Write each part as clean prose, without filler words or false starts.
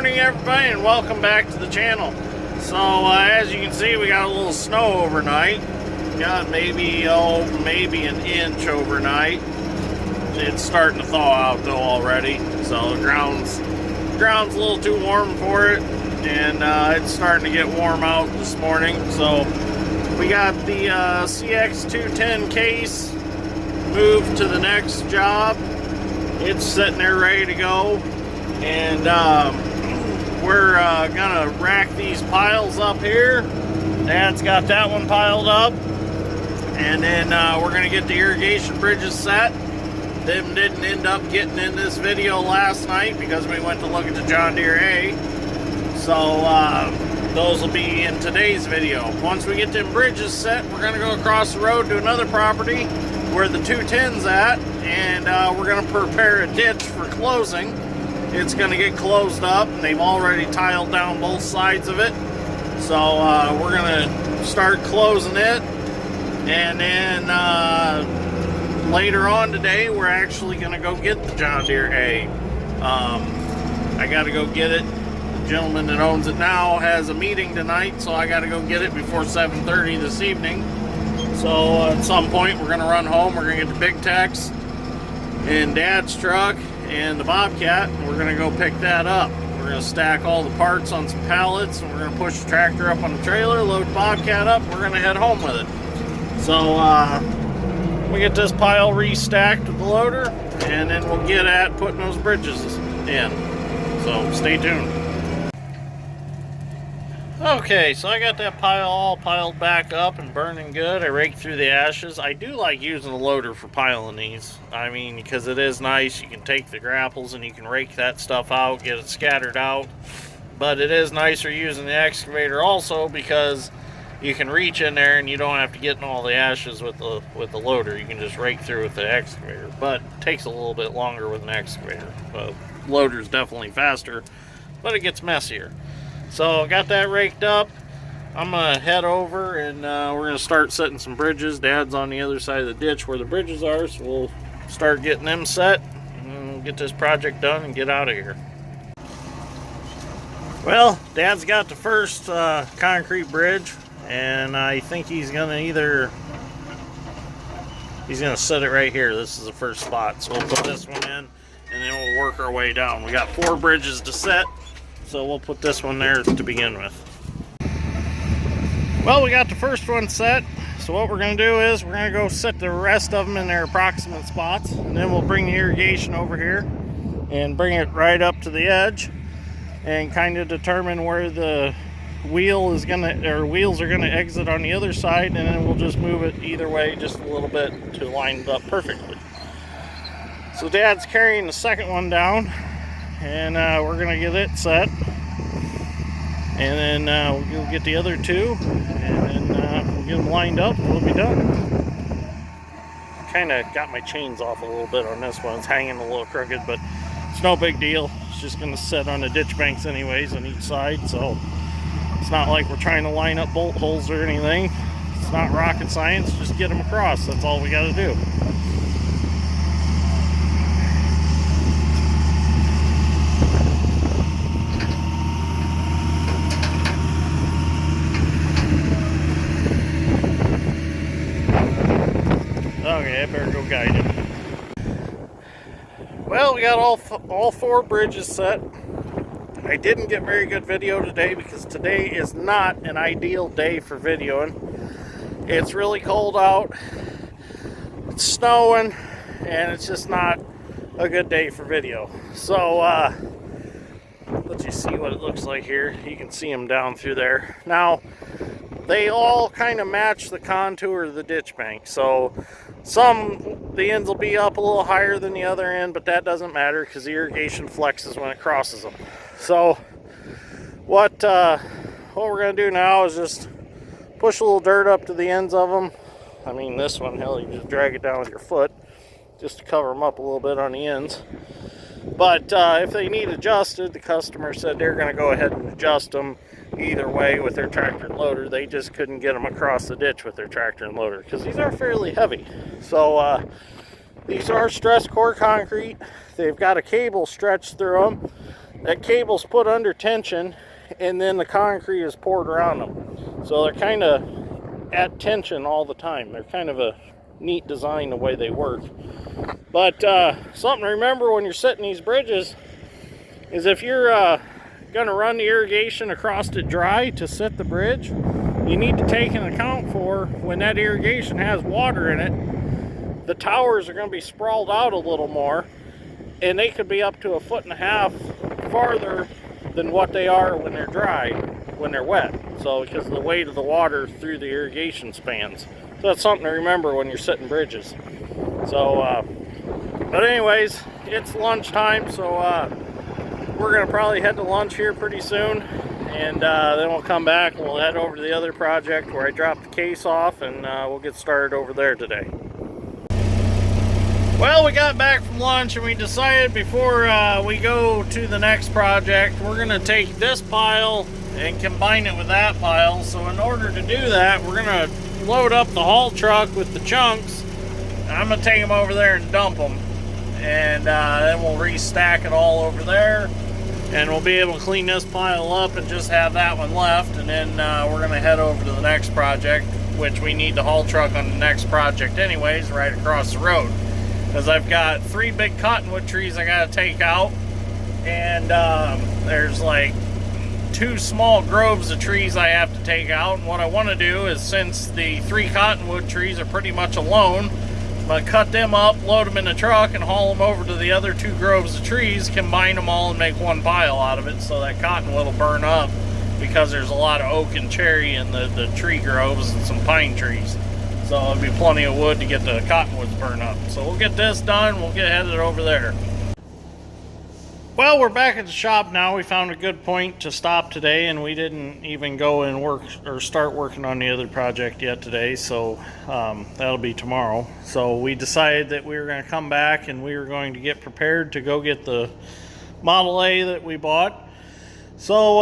morning, everybody, and welcome back to the channel. So as you can see, we got a little snow overnight. Got maybe an inch overnight. It's starting to thaw out though already, so the ground's a little too warm for it, and it's starting to get warm out this morning. So we got the CX210 case moved to the next job. It's sitting there ready to go, and we're gonna rack these piles up here. Dad's got that one piled up, and then we're gonna get the irrigation bridges set. Them didn't end up getting in this video last night because we went to look at the John Deere A. So those will be in today's video. Once we get them bridges set, we're gonna go across the road to another property where the 210's at, and we're gonna prepare a ditch for closing. It's gonna get closed up, and they've already tiled down both sides of it. So we're gonna start closing it, and then later on today, we're actually gonna go get the John Deere A. I gotta go get it. The gentleman that owns it now has a meeting tonight, so I gotta go get it before 7:30 this evening. So at some point, we're gonna run home. We're gonna get the Big Tex in Dad's truck and the Bobcat, and we're gonna go pick that up. We're gonna stack all the parts on some pallets, and we're gonna push the tractor up on the trailer, load the Bobcat up, we're gonna head home with it. So we get this pile restacked with the loader, and then we'll get at putting those bridges in. So stay tuned. Okay, so I got that pile all piled back up and burning good. I raked through the ashes. I do like using the loader for piling these. I mean, because it is nice. You can take the grapples and you can rake that stuff out, get it scattered out. But it is nicer using the excavator also, because you can reach in there and you don't have to get in all the ashes with the loader. You can just rake through with the excavator. But it takes a little bit longer with an excavator. Loader's definitely faster, but it gets messier. So I got that raked up. I'm gonna head over, and we're gonna start setting some bridges. Dad's on the other side of the ditch where the bridges are, so we'll start getting them set and we'll get this project done and get out of here. Well, Dad's got the first concrete bridge, and I think he's gonna set it right here. This is the first spot, so we'll put this one in, and then we'll work our way down. We got 4 bridges to set, so we'll put this one there to begin with. Well, we got the first one set, so what we're going to do is we're going to go set the rest of them in their approximate spots, and then we'll bring the irrigation over here and bring it right up to the edge and kind of determine where the wheels are going to exit on the other side, and then we'll just move it either way just a little bit to line it up perfectly. So Dad's carrying the second one down, and we're gonna get it set, and then we'll get the other 2, and then we'll get them lined up, and we'll be done. Kind of got my chains off a little bit on this one. It's hanging a little crooked, but it's no big deal. It's just gonna sit on the ditch banks anyways on each side, so it's not like we're trying to line up bolt holes or anything. It's not rocket science. Just get them across. That's all we got to do. Okay, I better go guide him. Well, we got all 4 bridges set. I didn't get very good video today because today is not an ideal day for videoing. It's really cold out, it's snowing, and it's just not a good day for video. So let's just see what it looks like here. You can see them down through there. Now, they all kind of match the contour of the ditch bank. So the ends will be up a little higher than the other end, but that doesn't matter because the irrigation flexes when it crosses them. So what we're going to do now is just push a little dirt up to the ends of them. I mean, this one, hell, you just drag it down with your foot just to cover them up a little bit on the ends. But if they need adjusted, the customer said they're going to go ahead and adjust them either way with their tractor and loader. They just couldn't get them across the ditch with their tractor and loader because these are fairly heavy. So these are stress core concrete. They've got a cable stretched through them, that cable's put under tension, and then the concrete is poured around them. So they're kind of at tension all the time. They're kind of a neat design the way they work. But something to remember when you're setting these bridges is if you're going to run the irrigation across it dry to set the bridge, you need to take into account for when that irrigation has water in it, the towers are going to be sprawled out a little more, and they could be up to 1.5 feet farther than what they are when they're dry, when they're wet. So because of the weight of the water through the irrigation spans. So that's something to remember when you're setting bridges. So, but anyways, it's lunchtime, so we're gonna probably head to lunch here pretty soon, and then we'll come back and we'll head over to the other project where I dropped the case off, and we'll get started over there today. Well, we got back from lunch and we decided before we go to the next project, we're gonna take this pile and combine it with that pile. So in order to do that, we're gonna load up the haul truck with the chunks. I'm gonna take them over there and dump them, and then we'll restack it all over there, and we'll be able to clean this pile up and just have that one left. And then we're gonna head over to the next project, which we need the haul truck on the next project anyways, right across the road, because I've got 3 big cottonwood trees I gotta take out, and there's like 2 small groves of trees I have to take out. And what I want to do is, since the 3 cottonwood trees are pretty much alone, I'm going to cut them up, load them in the truck, and haul them over to the other 2 groves of trees, combine them all and make one pile out of it, so that cottonwood will burn up, because there's a lot of oak and cherry in the tree groves and some pine trees. So there'll be plenty of wood to get the cottonwoods burned up. So we'll get this done, we'll get headed over there. Well, we're back at the shop now. We found a good point to stop today, and we didn't even go and work or start working on the other project yet today, so that'll be tomorrow. So we decided that we were going to come back and we were going to get prepared to go get the Model A that we bought. So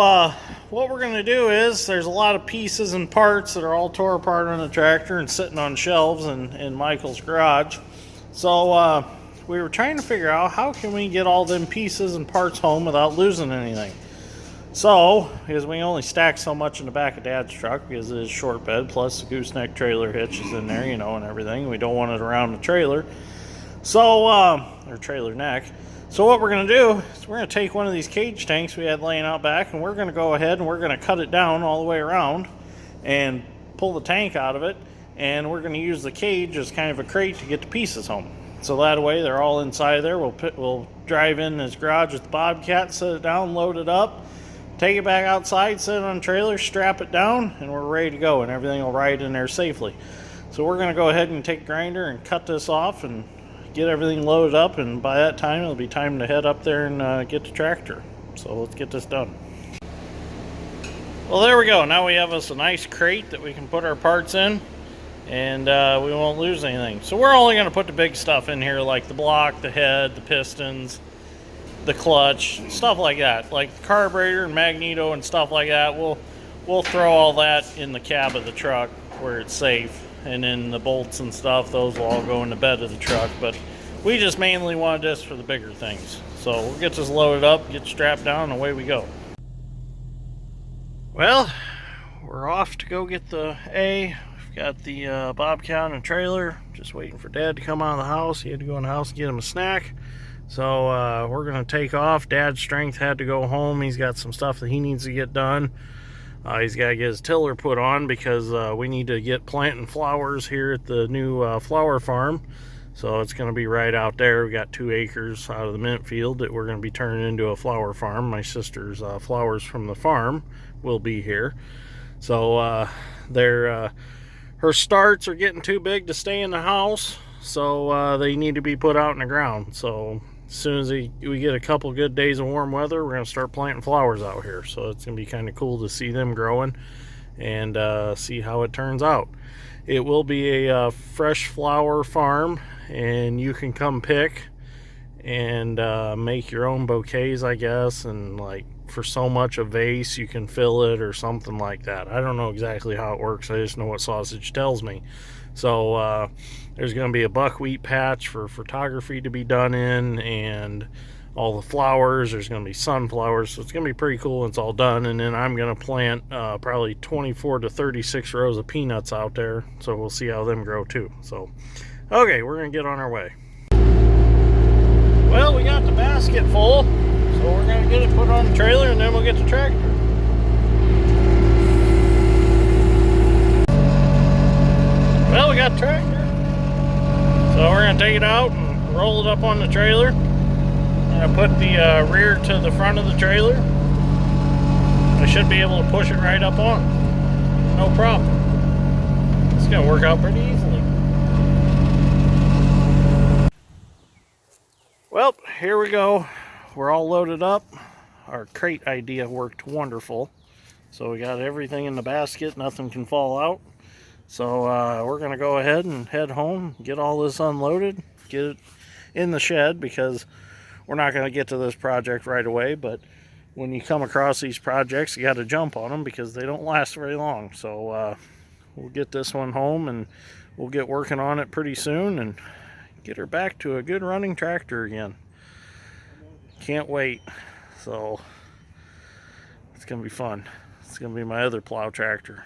what we're going to do is, there's a lot of pieces and parts that are all tore apart on the tractor and sitting on shelves in Michael's garage. So we were trying to figure out how can we get all them pieces and parts home without losing anything. So, because we only stack so much in the back of Dad's truck because it is short bed, plus the gooseneck trailer hitch is in there, you know, and everything. We don't want it around the trailer. So, or trailer neck. So what we're going to do is we're going to take one of these cage tanks we had laying out back, and we're going to go ahead and we're going to cut it down all the way around and pull the tank out of it, and we're going to use the cage as kind of a crate to get the pieces home. So that way they're all inside there. We'll drive in this garage with the Bobcat, set it down, load it up, take it back outside, set it on a trailer, strap it down, and we're ready to go, and everything will ride in there safely. So we're going to go ahead and take a grinder and cut this off and get everything loaded up, and by that time it'll be time to head up there and get the tractor. So let's get this done. Well, there we go. Now we have us a nice crate that we can put our parts in, and we won't lose anything. So we're only going to put the big stuff in here, like the block, the head, the pistons, the clutch, stuff like that, like the carburetor and magneto and stuff like that. We'll throw all that in the cab of the truck where it's safe, and then the bolts and stuff, those will all go in the bed of the truck. But we just mainly wanted this for the bigger things. So we'll get this loaded up, get strapped down, and away we go. Well, we're off to go get the A. Got the Bobcat and trailer, just waiting for Dad to come out of the house. He had to go in the house and get him a snack. So we're going to take off. Dad's strength had to go home. He's got some stuff that he needs to get done. He's got to get his tiller put on because we need to get planting flowers here at the new flower farm. So it's going to be right out there. We got 2 acres out of the mint field that we're going to be turning into a flower farm. My sister's flowers from the farm will be here. So her starts are getting too big to stay in the house, so they need to be put out in the ground. So as soon as we get a couple good days of warm weather, we're going to start planting flowers out here. So it's going to be kind of cool to see them growing and see how it turns out. It will be a fresh flower farm, and you can come pick and make your own bouquets, I guess, and like for so much a vase you can fill it or something like that. I don't know exactly how it works. I just know what Sausage tells me. So there's going to be a buckwheat patch for photography to be done in, and all the flowers. There's going to be sunflowers, so it's going to be pretty cool when it's all done. And then I'm going to plant probably 24 to 36 rows of peanuts out there, so we'll see how them grow too. So okay, we're going to get on our way. Well, we got the basket full, so we're going to get it put on the trailer and then we'll get the tractor. Well, we got the tractor, so we're going to take it out and roll it up on the trailer. I'm going to put the rear to the front of the trailer. I should be able to push it right up on. No problem. It's going to work out pretty easily. Well, here we go. We're all loaded up. Our crate idea worked wonderful. So we got everything in the basket. Nothing can fall out. So we're going to go ahead and head home, get all this unloaded, get it in the shed, because we're not going to get to this project right away. But when you come across these projects, you got to jump on them because they don't last very long. So we'll get this one home and we'll get working on it pretty soon and get her back to a good running tractor again. Can't wait. So it's going to be fun. It's going to be my other plow tractor.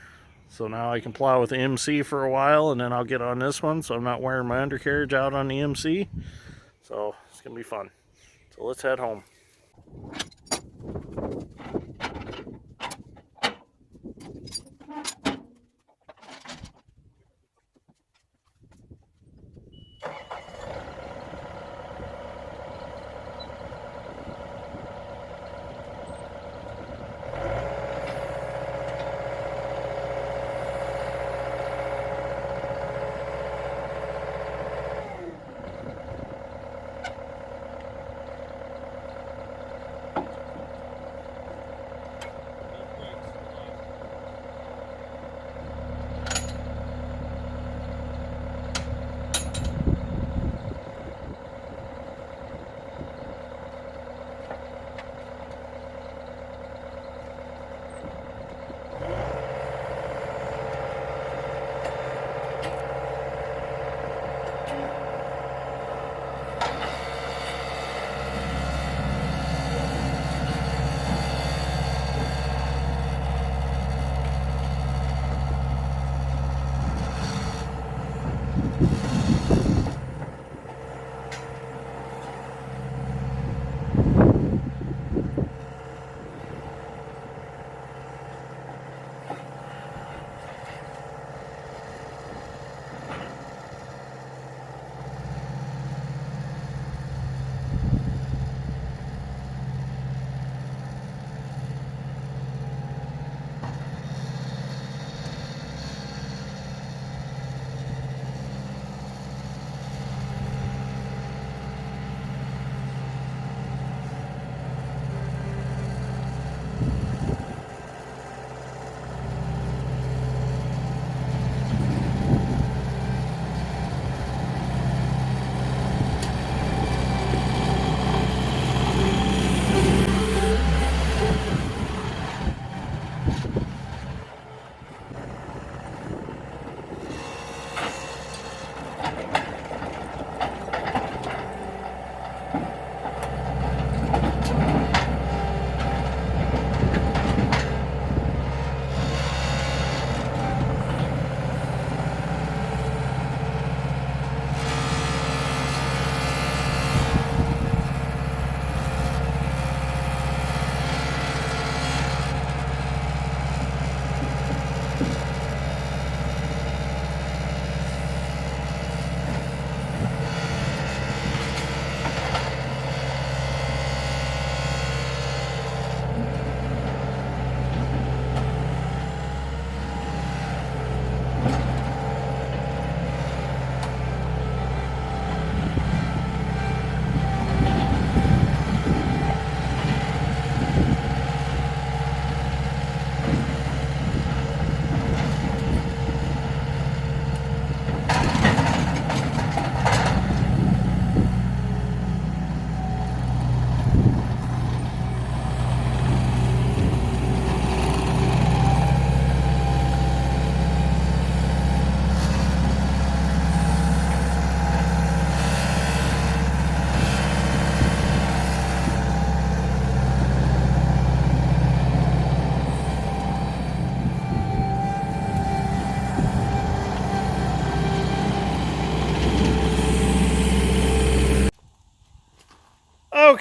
So now I can plow with the MC for a while, and then I'll get on this one, so I'm not wearing my undercarriage out on the MC. So it's going to be fun. So let's head home.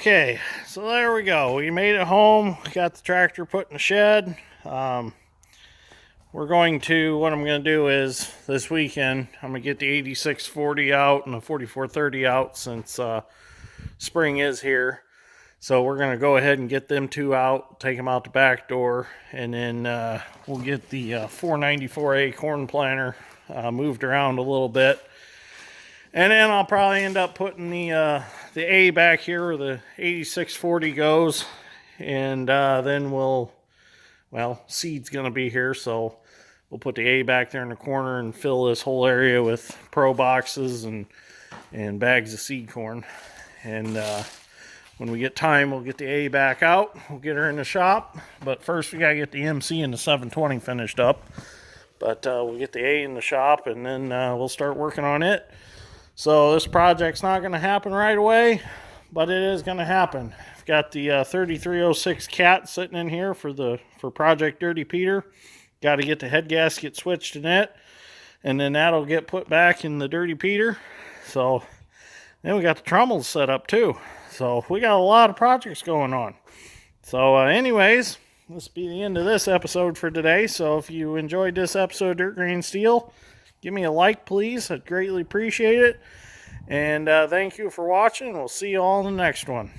Okay, so there we go. We made it home. Got the tractor put in the shed. What I'm going to do is this weekend, I'm going to get the 8640 out and the 4430 out since spring is here. So we're going to go ahead and get them two out, take them out the back door, and then we'll get the 494A corn planter moved around a little bit. And then I'll probably end up putting the A back here where the 8640 goes. And then seed's going to be here, so we'll put the A back there in the corner and fill this whole area with pro boxes and bags of seed corn. And when we get time, we'll get the A back out. We'll get her in the shop. But first, we got to get the MC and the 720 finished up. But we'll get the A in the shop, and then we'll start working on it. So this project's not going to happen right away, but it is going to happen. I've got the 3306 Cat sitting in here for Project Dirty Peter. Got to get the head gasket switched in it, and then that'll get put back in the Dirty Peter. So then we got the trommels set up too. So we got a lot of projects going on. So anyways, this will be the end of this episode for today. So if you enjoyed this episode of Dirt Grain Steel, give me a like, please. I'd greatly appreciate it. And thank you for watching. We'll see you all in the next one.